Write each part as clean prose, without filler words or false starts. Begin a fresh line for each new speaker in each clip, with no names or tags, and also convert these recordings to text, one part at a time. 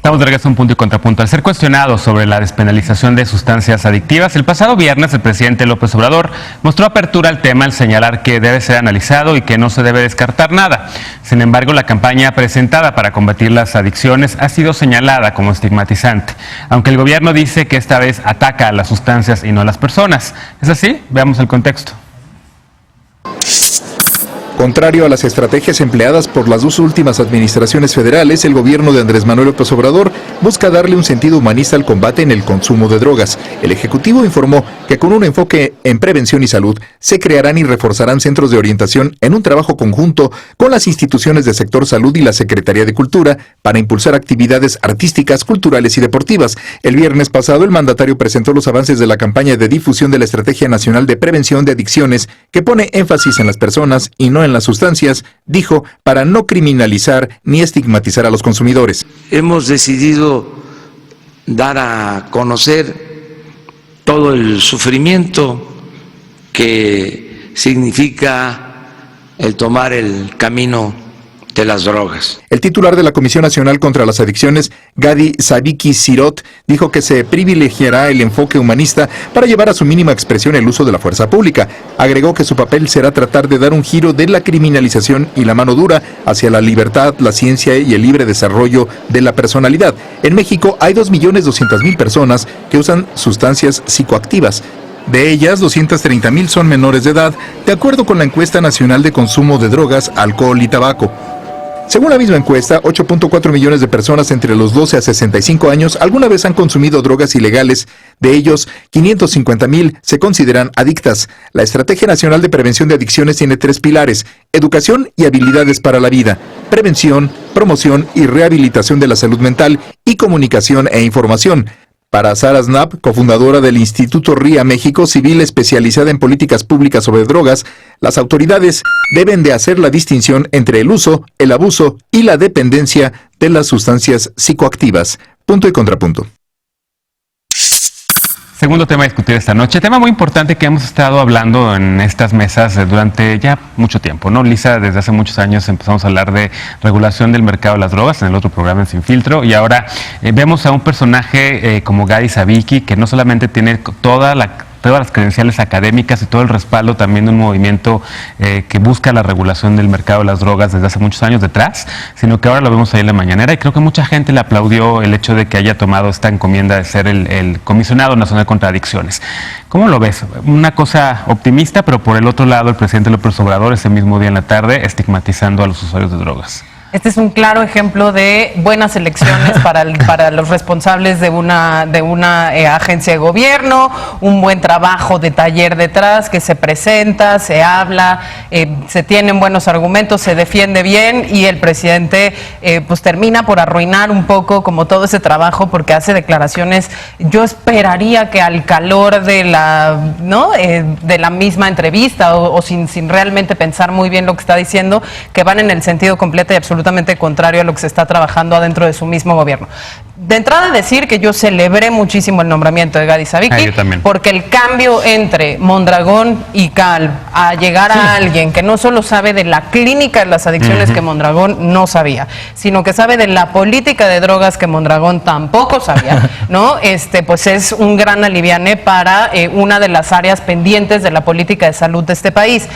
Estamos de regreso a Un Punto y Contrapunto. Al ser cuestionado sobre la despenalización de sustancias adictivas, el pasado viernes el presidente López Obrador mostró apertura al tema al señalar que debe ser analizado y que no se debe descartar nada. Sin embargo, la campaña presentada para combatir las adicciones ha sido señalada como estigmatizante, aunque el gobierno dice que esta vez ataca a las sustancias y no a las personas. ¿Es así? Veamos el contexto.
Contrario a las estrategias empleadas por las dos últimas administraciones federales, el gobierno de Andrés Manuel López Obrador busca darle un sentido humanista al combate en el consumo de drogas. El Ejecutivo informó que con un enfoque en prevención y salud, se crearán y reforzarán centros de orientación en un trabajo conjunto con las instituciones del sector salud y la Secretaría de Cultura para impulsar actividades artísticas, culturales y deportivas. El viernes pasado, el mandatario presentó los avances de la campaña de difusión de la Estrategia Nacional de Prevención de Adicciones, que pone énfasis en las personas y no en las sustancias, dijo, para no criminalizar ni estigmatizar a los consumidores.
Hemos decidido dar a conocer todo el sufrimiento que significa el tomar el camino de las drogas.
El titular de la Comisión Nacional contra las Adicciones, Gadi Sadiki Sirot, dijo que se privilegiará el enfoque humanista para llevar a su mínima expresión el uso de la fuerza pública. Agregó que su papel será tratar de dar un giro de la criminalización y la mano dura hacia la libertad, la ciencia y el libre desarrollo de la personalidad. En México hay 2.200.000 personas que usan sustancias psicoactivas. De ellas, 230.000 son menores de edad, de acuerdo con la Encuesta Nacional de Consumo de Drogas, Alcohol y Tabaco. Según la misma encuesta, 8.4 millones de personas entre los 12 a 65 años alguna vez han consumido drogas ilegales. De ellos, 550.000 se consideran adictas. La Estrategia Nacional de Prevención de Adicciones tiene 3 pilares: educación y habilidades para la vida, prevención, promoción y rehabilitación de la salud mental y comunicación e información. Para Sara Snap, cofundadora del Instituto RIA México, civil especializada en políticas públicas sobre drogas, las autoridades deben de hacer la distinción entre el uso, el abuso y la dependencia de las sustancias psicoactivas. Punto y contrapunto.
Segundo tema a discutir esta noche, tema muy importante que hemos estado hablando en estas mesas durante ya mucho tiempo, ¿no? Lisa, desde hace muchos años empezamos a hablar de regulación del mercado de las drogas en el otro programa en Sin Filtro, y ahora vemos a un personaje como Gadi Sadiki, que no solamente tiene todas las credenciales académicas y todo el respaldo también de un movimiento que busca la regulación del mercado de las drogas desde hace muchos años detrás, sino que ahora lo vemos ahí en la mañanera, y creo que mucha gente le aplaudió el hecho de que haya tomado esta encomienda de ser el comisionado nacional contra adicciones. ¿Cómo lo ves? Una cosa optimista, pero por el otro lado el presidente López Obrador ese mismo día en la tarde estigmatizando a los usuarios de drogas.
Este es un claro ejemplo de buenas elecciones para los responsables de una agencia de gobierno, un buen trabajo de taller detrás, que se presenta, se habla, se tienen buenos argumentos, se defiende bien, y el presidente pues termina por arruinar un poco como todo ese trabajo, porque hace declaraciones. Yo esperaría que al calor de la misma entrevista o sin realmente pensar muy bien lo que está diciendo, que van en el sentido completo y absolutamente contrario a lo que se está trabajando adentro de su mismo gobierno. De entrada, decir que yo celebré muchísimo el nombramiento de Gadi Sadiki, porque el cambio entre Mondragón y Calv a llegar a alguien que no solo sabe de la clínica de las adicciones que Mondragón no sabía, sino que sabe de la política de drogas que Mondragón tampoco sabía, ¿no? Pues es un gran aliviane para una de las áreas pendientes de la política de salud de este país.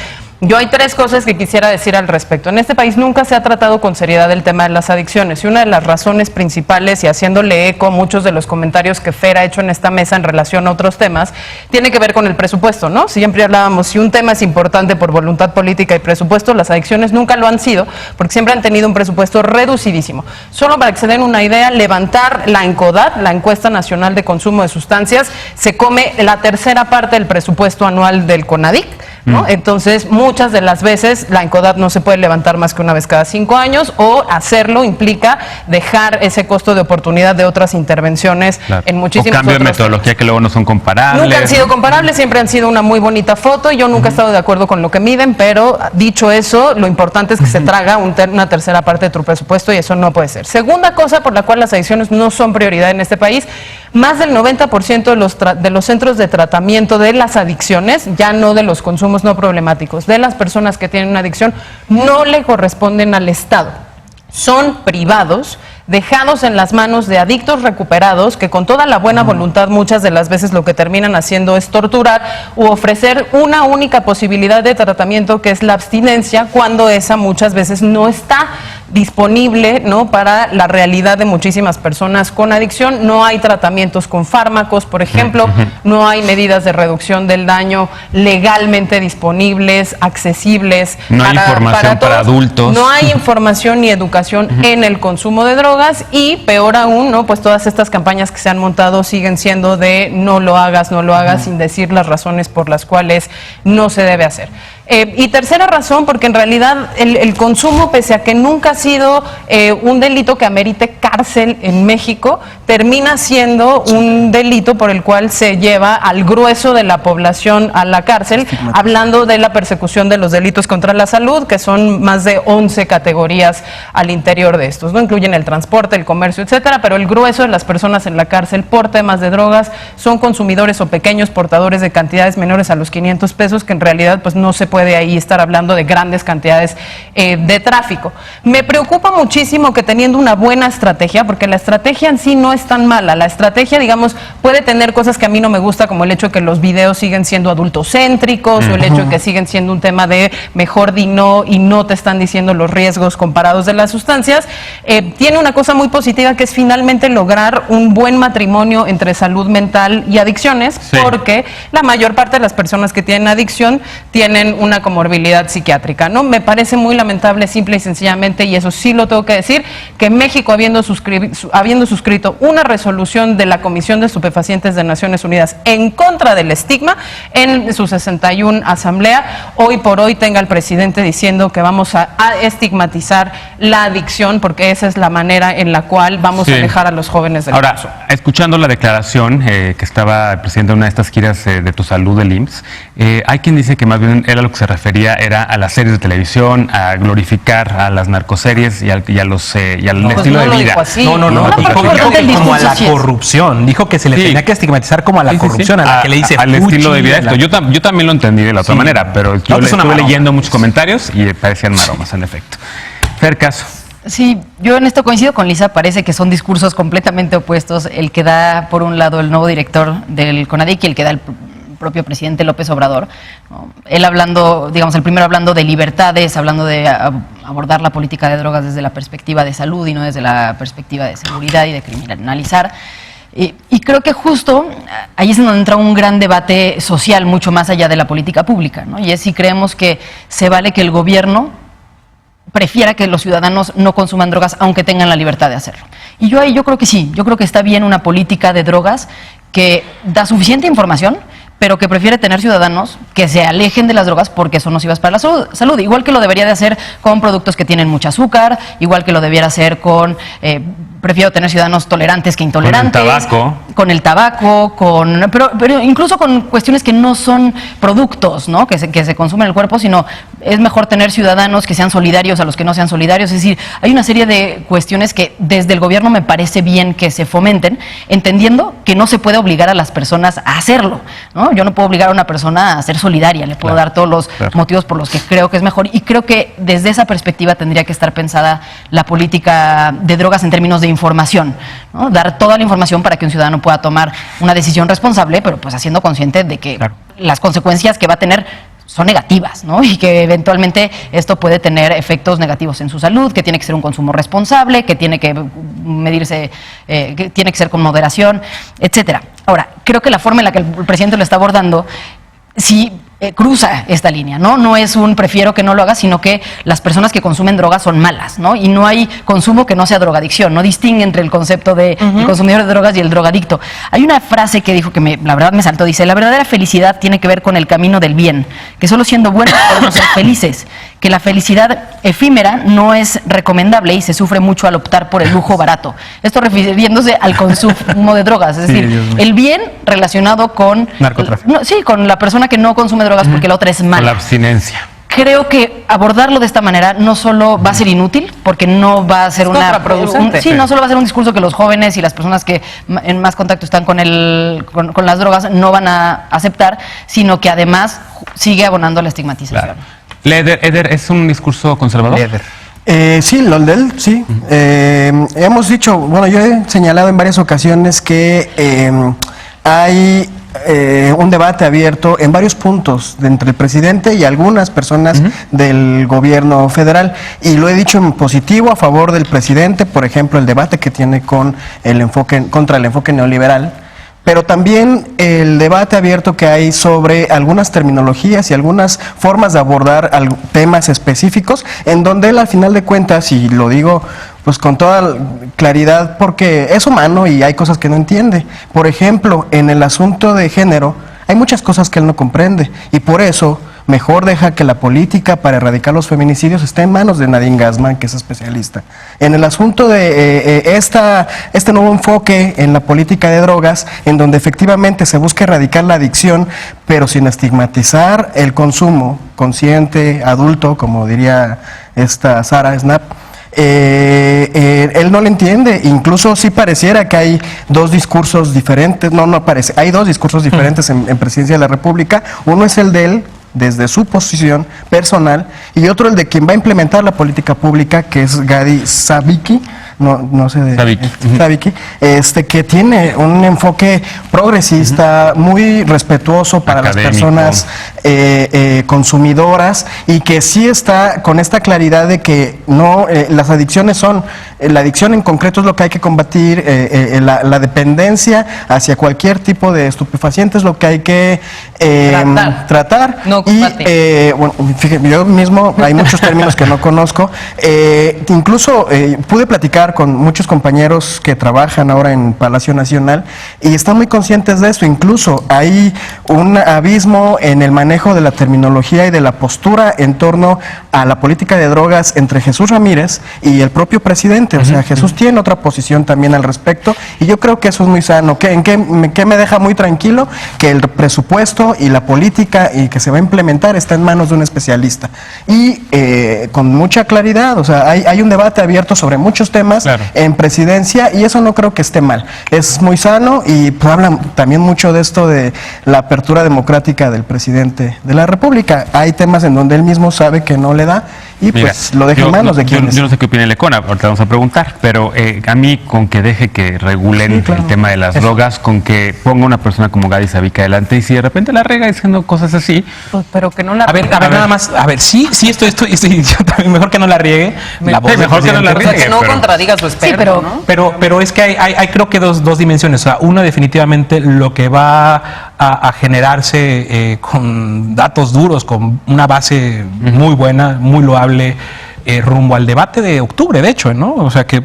Yo hay 3 cosas que quisiera decir al respecto. En este país nunca se ha tratado con seriedad el tema de las adicciones, y una de las razones principales, y haciéndole eco a muchos de los comentarios que Fer ha hecho en esta mesa en relación a otros temas, tiene que ver con el presupuesto, ¿no? Siempre hablábamos, si un tema es importante por voluntad política y presupuesto, las adicciones nunca lo han sido, porque siempre han tenido un presupuesto reducidísimo. Solo para que se den una idea, levantar la ENCODAT, la Encuesta Nacional de Consumo de Sustancias, se come la tercera parte del presupuesto anual del CONADIC, ¿no? Entonces, muchas de las veces la ENCODAT no se puede levantar más que una vez cada 5 años, o hacerlo implica dejar ese costo de oportunidad de otras intervenciones en muchísimos
cambio de metodología
temas
que luego no son comparables.
Nunca han sido comparables, siempre han sido una muy bonita foto. Yo nunca he estado de acuerdo con lo que miden, pero dicho eso, lo importante es que se traga una tercera parte de tu presupuesto, y eso no puede ser. Segunda cosa por la cual las adicciones no son prioridad en este país: más del 90% de los centros de tratamiento de las adicciones, ya no de los consumos no problemáticos, de las personas que tienen una adicción, no le corresponden al Estado. son privados, dejados en las manos de adictos recuperados que con toda la buena voluntad muchas de las veces lo que terminan haciendo es torturar u ofrecer una única posibilidad de tratamiento, que es la abstinencia, cuando esa muchas veces no está disponible, ¿no?, para la realidad de muchísimas personas con adicción. No hay tratamientos con fármacos, por ejemplo, no hay medidas de reducción del daño legalmente disponibles, accesibles.
No hay información para adultos.
No hay información ni educación en el consumo de drogas, y peor aún, ¿no?, pues todas estas campañas que se han montado siguen siendo de no lo hagas, sin decir las razones por las cuales no se debe hacer. Y tercera razón, porque en realidad el consumo, pese a que nunca ha sido un delito que amerite cárcel en México, termina siendo un delito por el cual se lleva al grueso de la población a la cárcel, hablando de la persecución de los delitos contra la salud, que son más de 11 categorías al interior de estos, ¿no? Incluyen el transporte, el comercio, etcétera, pero el grueso de las personas en la cárcel por temas de drogas son consumidores o pequeños portadores de cantidades menores a los 500 pesos, que en realidad pues no se puede ahí estar hablando de grandes cantidades de tráfico. Me preocupa muchísimo que, teniendo una buena estrategia, porque la estrategia en sí no es tan mala, la estrategia, digamos, puede tener cosas que a mí no me gusta, como el hecho de que los videos siguen siendo adultocéntricos, o el hecho de que siguen siendo un tema de mejor di no, y no te están diciendo los riesgos comparados de las sustancias. Tiene una cosa muy positiva, que es finalmente lograr un buen matrimonio entre salud mental y adicciones, porque la mayor parte de las personas que tienen adicción tienen una comorbilidad psiquiátrica, ¿no? Me parece muy lamentable, simple y sencillamente, y eso sí lo tengo que decir, que México, habiendo suscrito una resolución de la Comisión de Estupefacientes de Naciones Unidas en contra del estigma en su 61 asamblea, hoy por hoy tenga al presidente diciendo que vamos a estigmatizar la adicción, porque esa es la manera en la cual vamos a alejar a los jóvenes del consumo.
Ahora, escuchando la declaración que estaba el presidente de una de estas giras de Tu Salud del IMSS, hay quien dice que más bien era lo que se refería era a las series de televisión, a glorificar a las narcoseries y al estilo de vida.
Dijo como a la corrupción. Dijo que se le tenía que estigmatizar como a la corrupción, a la que le dice
al estilo de vida. Esto. Yo también lo entendí de la otra manera, pero yo estuve leyendo muchos comentarios y parecían maromas, en efecto. Fer, caso.
Sí, yo en esto coincido con Lisa, parece que son discursos completamente opuestos, el que da por un lado el nuevo director del CONADIC y el que da el propio presidente López Obrador, ¿no? Él hablando, digamos, el primero hablando de libertades, hablando de abordar la política de drogas desde la perspectiva de salud y no desde la perspectiva de seguridad y de criminalizar. Y creo que justo ahí es donde entra un gran debate social mucho más allá de la política pública, ¿no? Y es si creemos que se vale que el gobierno prefiera que los ciudadanos no consuman drogas aunque tengan la libertad de hacerlo. Y yo creo que sí, yo creo que está bien una política de drogas que da suficiente información, pero que prefiere tener ciudadanos que se alejen de las drogas porque son nocivas para la salud, igual que lo debería de hacer con productos que tienen mucho azúcar, igual que lo debiera hacer con, prefiero tener ciudadanos tolerantes que intolerantes. Con el tabaco, pero incluso con cuestiones que no son productos, ¿no?, que se consumen en el cuerpo, sino es mejor tener ciudadanos que sean solidarios a los que no sean solidarios. Es decir, hay una serie de cuestiones que desde el gobierno me parece bien que se fomenten, entendiendo que no se puede obligar a las personas a hacerlo, ¿no? Yo no puedo obligar a una persona a ser solidaria, le puedo dar todos los motivos por los que creo que es mejor, y creo que desde esa perspectiva tendría que estar pensada la política de drogas en términos de información, ¿no? Dar toda la información para que un ciudadano pueda tomar una decisión responsable, pero pues haciendo consciente de que las consecuencias que va a tener son negativas, ¿no? Y que eventualmente esto puede tener efectos negativos en su salud, que tiene que ser un consumo responsable, que tiene que medirse, que tiene que ser con moderación, etcétera. Ahora, creo que la forma en la que el presidente lo está abordando sí cruza esta línea, ¿no? No es un prefiero que no lo haga, sino que las personas que consumen drogas son malas, ¿no? Y no hay consumo que no sea drogadicción, no distingue entre el concepto de el consumidor de drogas y el drogadicto. Hay una frase que dijo que la verdad me saltó, dice: la verdadera felicidad tiene que ver con el camino del bien, que solo siendo buenos podemos ser felices, que la felicidad efímera no es recomendable y se sufre mucho al optar por el lujo barato. Esto refiriéndose al consumo de drogas, es decir, el bien relacionado con
narcotráfico.
Con la persona que no consume drogas porque la otra es mala.
Con la abstinencia.
Creo que abordarlo de esta manera no solo va a ser inútil, porque no va a ser no solo va a ser un discurso que los jóvenes y las personas que en más contacto están con las drogas no van a aceptar, sino que además sigue abonando la estigmatización.
Eder, ¿es un discurso conservador?
Sí, lo de él, sí. Hemos dicho, bueno, yo he señalado en varias ocasiones que hay un debate abierto en varios puntos entre el presidente y algunas personas del gobierno federal, y lo he dicho en positivo a favor del presidente, por ejemplo, el debate que tiene con contra el enfoque neoliberal, pero también el debate abierto que hay sobre algunas terminologías y algunas formas de abordar temas específicos, en donde él, al final de cuentas, y lo digo pues con toda claridad porque es humano y hay cosas que no entiende. Por ejemplo, en el asunto de género hay muchas cosas que él no comprende, y por eso mejor deja que la política para erradicar los feminicidios esté en manos de Nadine Gassmann, que es especialista. En el asunto de este nuevo enfoque en la política de drogas, en donde efectivamente se busca erradicar la adicción, pero sin estigmatizar el consumo consciente, adulto, como diría esta Sara Snap, él no lo entiende. Incluso sí pareciera que hay dos discursos diferentes, no parece, hay dos discursos diferentes en Presidencia de la República. Uno es el de él, desde su posición personal, y otro el de quien va a implementar la política pública, que es Gadi Zabicki, no sé de Zabicki, que tiene un enfoque progresista, muy respetuoso para
académico,
las personas consumidoras, y que sí está con esta claridad de que no las adicciones son, la adicción en concreto es lo que hay que combatir, la dependencia hacia cualquier tipo de estupefaciente es lo que hay que tratar.
No,
y bueno, fíjate, yo mismo hay muchos términos que no conozco. Incluso pude platicar con muchos compañeros que trabajan ahora en Palacio Nacional y están muy conscientes de esto. Incluso hay un abismo en el manejo de la terminología y de la postura en torno a la política de drogas entre Jesús Ramírez y el propio presidente. O sea, Jesús tiene otra posición también al respecto, y yo creo que eso es muy sano. ¿Qué me deja muy tranquilo? Que el presupuesto y la política y que se va a implementar está en manos de un especialista. Y con mucha claridad, o sea, hay un debate abierto sobre muchos temas en Presidencia, y eso no creo que esté mal. Es muy sano, y pues hablan también mucho de esto de la apertura democrática del presidente de la República. Hay temas en donde él mismo sabe que no le da, y pues lo deja en manos de quienes.
Yo no sé qué opina el Econa, ahorita vamos a preguntar, pero a mí con que deje que regulen el tema de las drogas, con que ponga una persona como Gadi Zabicki adelante, y si de repente la rega diciendo cosas así,
pues, pero que no la
A ver, nada más, sí, esto, yo también mejor que no la riegue.
mejor que no la riegue.
que no contradiga su experto, ¿no?
Pero es que hay creo que dos dimensiones. O sea, una, definitivamente lo que va a generarse con datos duros, con una base muy buena, muy loable, rumbo al debate de octubre, de hecho, ¿no? O sea, que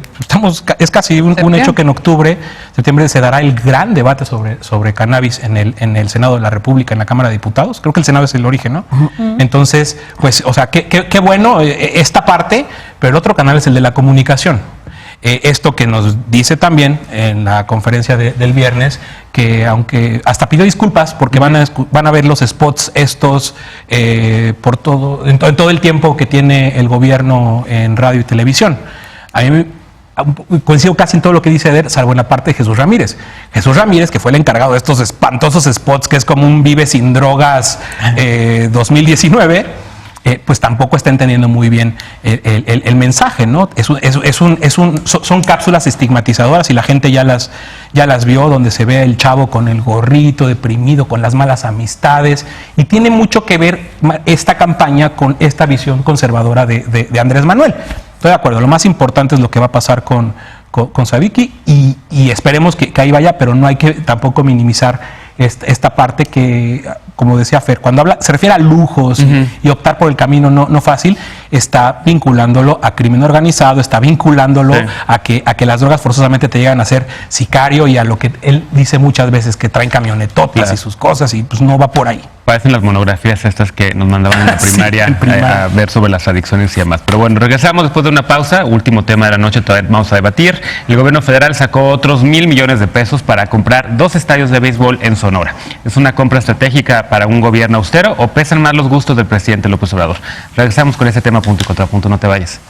es casi un hecho que en septiembre se dará el gran debate sobre cannabis en el Senado de la República, en la Cámara de Diputados. Creo que el Senado es el origen, ¿no? Entonces, pues, o sea, qué bueno esta parte, pero el otro canal es el de la comunicación. Esto que nos dice también en la conferencia del viernes, que aunque hasta pidió disculpas porque van a ver los spots estos por en todo el tiempo que tiene el gobierno en radio y televisión. A mí coincido casi en todo lo que dice Eder, salvo en la parte de Jesús Ramírez. Jesús Ramírez, que fue el encargado de estos espantosos spots, que es como un Vive sin drogas 2019, pues tampoco está entendiendo muy bien el mensaje, ¿no? Son cápsulas estigmatizadoras, y la gente ya las vio, donde se ve el chavo con el gorrito, deprimido, con las malas amistades, y tiene mucho que ver esta campaña con esta visión conservadora de Andrés Manuel. Estoy de acuerdo, lo más importante es lo que va a pasar con Zabicki, y esperemos que ahí vaya, pero no hay que tampoco minimizar esta parte que, como decía Fer, cuando se refiere a lujos y optar por el camino no fácil, está vinculándolo a crimen organizado, está vinculándolo a que las drogas forzosamente te llegan a ser sicario, y a lo que él dice muchas veces, que traen camionetotas y sus cosas, y pues no va por ahí.
Parecen las monografías estas que nos mandaban en la primaria, a ver sobre las adicciones y demás. Pero bueno, regresamos después de una pausa. Último tema de la noche, todavía vamos a debatir. El gobierno federal sacó otros 1,000 millones de pesos para comprar 2 estadios de béisbol en Sonora. ¿Es una compra estratégica para un gobierno austero, o pesan más los gustos del presidente López Obrador? Regresamos con ese tema, punto y contrapunto. No te vayas.